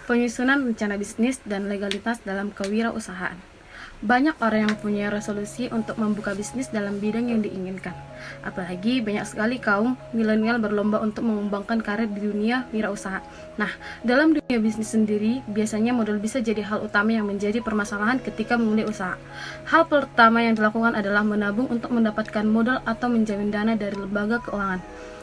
Penyusunan rencana bisnis dan legalitas dalam kewirausahaan. Banyak orang yang punya resolusi untuk membuka bisnis dalam bidang yang diinginkan. Apalagi banyak sekali kaum milenial berlomba untuk mengembangkan karir di dunia wirausaha. Nah, dalam dunia bisnis sendiri, biasanya modal bisa jadi hal utama yang menjadi permasalahan ketika memulai usaha. Hal pertama yang dilakukan adalah menabung untuk mendapatkan modal atau menjamin dana dari lembaga keuangan.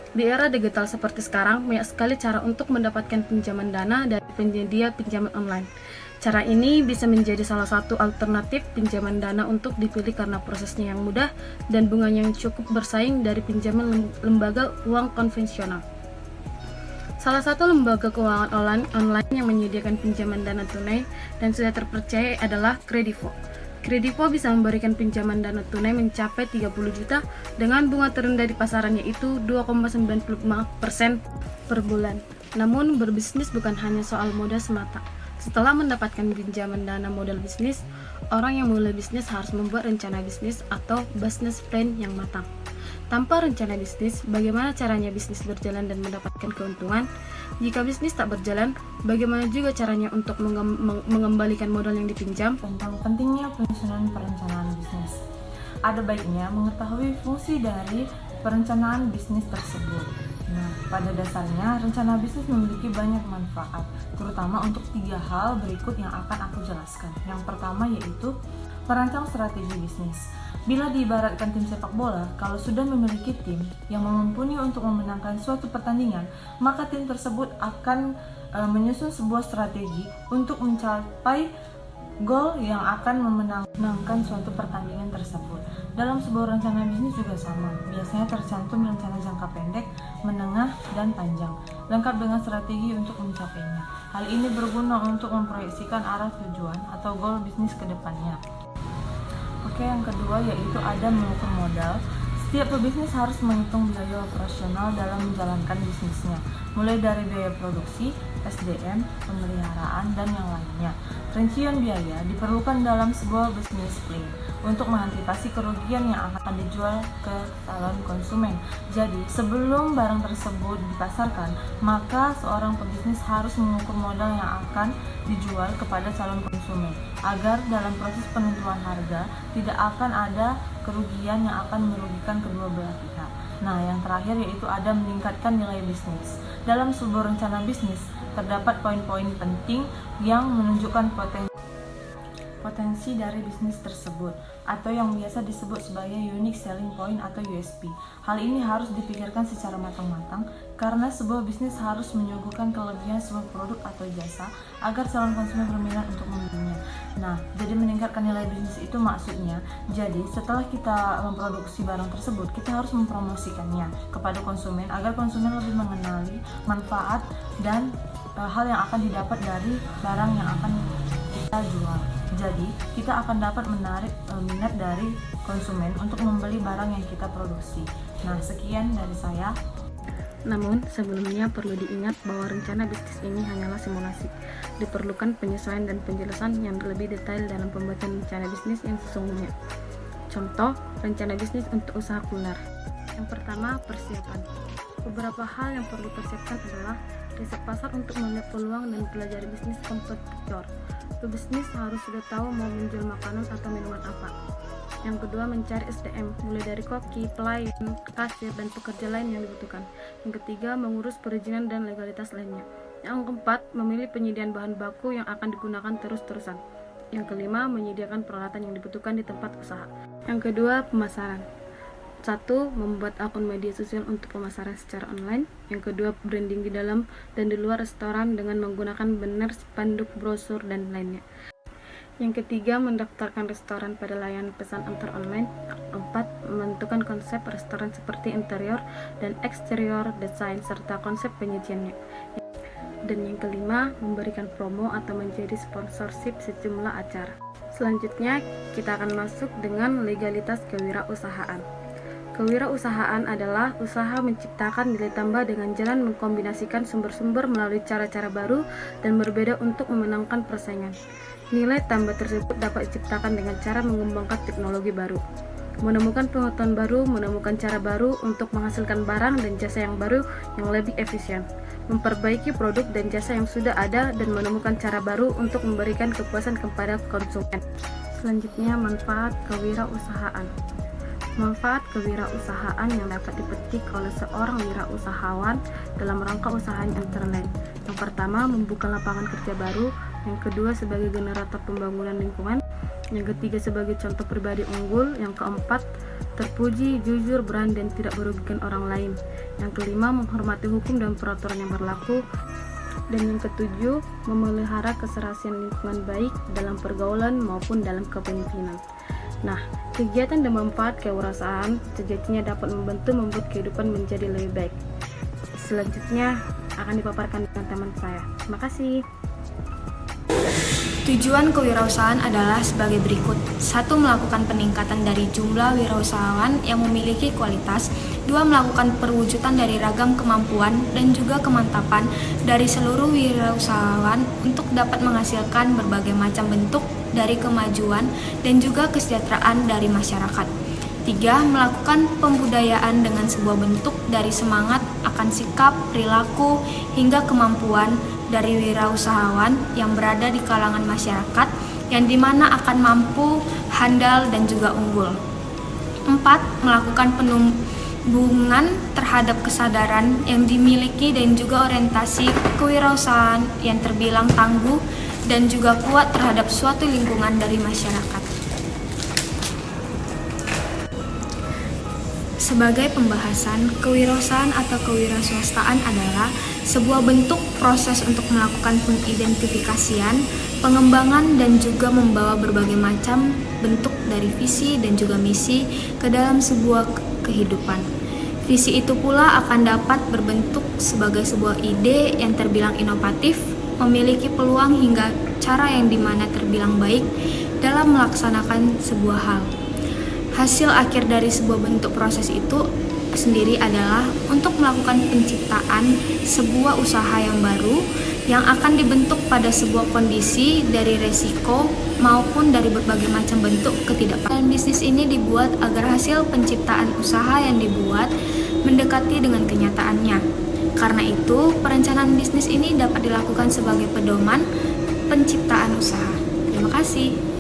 Di era digital seperti sekarang, banyak sekali cara untuk mendapatkan pinjaman dana dari penyedia pinjaman online. Cara ini bisa menjadi salah satu alternatif pinjaman dana untuk dipilih karena prosesnya yang mudah dan bunganya yang cukup bersaing dari pinjaman lembaga uang konvensional. Salah satu lembaga keuangan online yang menyediakan pinjaman dana tunai dan sudah terpercaya adalah Kredivo. Kredivo bisa memberikan pinjaman dana tunai mencapai 30 juta dengan bunga terendah di pasaran yaitu 2,95% per bulan. Namun berbisnis bukan hanya soal modal semata. Setelah mendapatkan pinjaman dana modal bisnis, orang yang mulai bisnis harus membuat rencana bisnis atau business plan yang matang. Tanpa rencana bisnis, bagaimana caranya bisnis berjalan dan mendapatkan keuntungan? Jika bisnis tak berjalan, bagaimana juga caranya untuk mengembalikan modal yang dipinjam? Tentang pentingnya penyusunan perencanaan bisnis. Ada baiknya mengetahui fungsi dari perencanaan bisnis tersebut. Nah, pada dasarnya rencana bisnis memiliki banyak manfaat, terutama untuk 3 hal berikut yang akan aku jelaskan. Yang pertama yaitu merancang strategi bisnis. Bila diibaratkan tim sepak bola, kalau sudah memiliki tim yang mumpuni untuk memenangkan suatu pertandingan, maka tim tersebut akan menyusun sebuah strategi untuk mencapai gol yang akan memenangkan suatu pertandingan tersebut. Dalam sebuah rencana bisnis juga sama, biasanya tercantum rencana jangka pendek, menengah, dan panjang, lengkap dengan strategi untuk mencapainya. Hal ini berguna untuk memproyeksikan arah tujuan atau goal bisnis ke depannya. Oke, yang kedua yaitu ada mengukur modal. Setiap pebisnis harus menghitung biaya operasional dalam menjalankan bisnisnya, mulai dari biaya produksi, SDM, pemeliharaan, dan yang lainnya. Rincian biaya diperlukan dalam sebuah bisnis plan untuk mengantisipasi kerugian yang akan dijual ke calon konsumen. Jadi, sebelum barang tersebut dipasarkan, maka seorang pebisnis harus mengukur modal yang akan dijual kepada calon konsumen, agar dalam proses penentuan harga tidak akan ada kerugian yang akan merugikan kedua belah pihak. Nah, yang terakhir yaitu ada meningkatkan nilai bisnis. Dalam sebuah rencana bisnis, terdapat poin-poin penting yang menunjukkan potensi dari bisnis tersebut, atau yang biasa disebut sebagai unique selling point atau USP. Hal ini harus dipikirkan secara matang-matang karena sebuah bisnis harus menyuguhkan kelebihan sebuah produk atau jasa agar calon konsumen berminat untuk membelinya. Nah, jadi meningkatkan nilai bisnis itu maksudnya, jadi setelah kita memproduksi barang tersebut, kita harus mempromosikannya kepada konsumen agar konsumen lebih mengenali manfaat dan hal yang akan didapat dari barang yang akan kita jual. Jadi, kita akan dapat menarik minat dari konsumen untuk membeli barang yang kita produksi. Nah, sekian dari saya. Namun, sebelumnya perlu diingat bahwa rencana bisnis ini hanyalah simulasi. Diperlukan penyesuaian dan penjelasan yang lebih detail dalam pembuatan rencana bisnis yang sesungguhnya. Contoh, rencana bisnis untuk usaha kuliner. Yang pertama, persiapan. Beberapa hal yang perlu dipersiapkan adalah riset pasar untuk melihat peluang dan pelajari bisnis kompetitor. Pebisnis harus sudah tahu mau menjual makanan atau minuman apa. Yang kedua, mencari SDM, mulai dari koki, pelayan, kasir, dan pekerja lain yang dibutuhkan. Yang ketiga, mengurus perizinan dan legalitas lainnya. Yang keempat, memilih penyediaan bahan baku yang akan digunakan terus-terusan. Yang kelima, menyediakan peralatan yang dibutuhkan di tempat usaha. Yang kedua, pemasaran. 1. Membuat akun media sosial untuk pemasaran secara online. Yang kedua, branding di dalam dan di luar restoran dengan menggunakan banner, spanduk, brosur, dan lainnya. Yang ketiga, mendaftarkan restoran pada layanan pesan antar online. 4. Menentukan konsep restoran seperti interior dan eksterior, desain, serta konsep penyajiannya. Dan yang kelima, memberikan promo atau menjadi sponsorship sejumlah acara. Selanjutnya, kita akan masuk dengan legalitas kewirausahaan. Kewirausahaan adalah usaha menciptakan nilai tambah dengan jalan mengkombinasikan sumber-sumber melalui cara-cara baru dan berbeda untuk memenangkan persaingan. Nilai tambah tersebut dapat diciptakan dengan cara mengembangkan teknologi baru. menemukan pengetahuan baru, menemukan cara baru untuk menghasilkan barang dan jasa yang baru yang lebih efisien, memperbaiki produk dan jasa yang sudah ada, dan menemukan cara baru untuk memberikan kepuasan kepada konsumen. Selanjutnya, manfaat kewirausahaan. Manfaat kewirausahaan yang dapat dipetik oleh seorang wirausahawan dalam rangka usahanya antara lain. Yang pertama, membuka lapangan kerja baru. Yang kedua, sebagai generator pembangunan lingkungan. Yang ketiga, sebagai contoh pribadi unggul. Yang keempat, terpuji, jujur, berani, dan tidak merugikan orang lain. Yang kelima, menghormati hukum dan peraturan yang berlaku. Dan yang ketujuh, memelihara keserasian lingkungan baik dalam pergaulan maupun dalam kepemimpinan. Nah, kegiatan dan manfaat kewirausahaan sejatinya dapat membuat kehidupan menjadi lebih baik. Selanjutnya akan dipaparkan dengan teman saya. Terima kasih. Tujuan kewirausahaan adalah sebagai berikut. 1. Melakukan peningkatan dari jumlah wirausahawan yang memiliki kualitas. 2. Melakukan perwujudan dari ragam kemampuan dan juga kemantapan dari seluruh wirausahawan untuk dapat menghasilkan berbagai macam bentuk dari kemajuan dan juga kesejahteraan dari masyarakat. 3. Melakukan pembudayaan dengan sebuah bentuk dari semangat akan sikap, perilaku, hingga kemampuan dari wirausahawan yang berada di kalangan masyarakat yang dimana akan mampu, handal, dan juga unggul. 4. Melakukan penumbuhan terhadap kesadaran yang dimiliki dan juga orientasi kewirausahaan yang terbilang tangguh dan juga kuat terhadap suatu lingkungan dari masyarakat. Sebagai pembahasan, kewirausahaan atau kewirausahaan adalah sebuah bentuk proses untuk melakukan pengidentifikasian, pengembangan, dan juga membawa berbagai macam bentuk dari visi dan juga misi ke dalam sebuah kehidupan. Visi itu pula akan dapat berbentuk sebagai sebuah ide yang terbilang inovatif, memiliki peluang hingga cara yang dimana terbilang baik dalam melaksanakan sebuah hal. Hasil akhir dari sebuah bentuk proses itu sendiri adalah untuk melakukan penciptaan sebuah usaha yang baru yang akan dibentuk pada sebuah kondisi dari resiko maupun dari berbagai macam bentuk ketidakpastian. Bisnis ini dibuat agar hasil penciptaan usaha yang dibuat mendekati dengan kenyataannya. Karena itu, perencanaan bisnis ini dapat dilakukan sebagai pedoman penciptaan usaha. Terima kasih.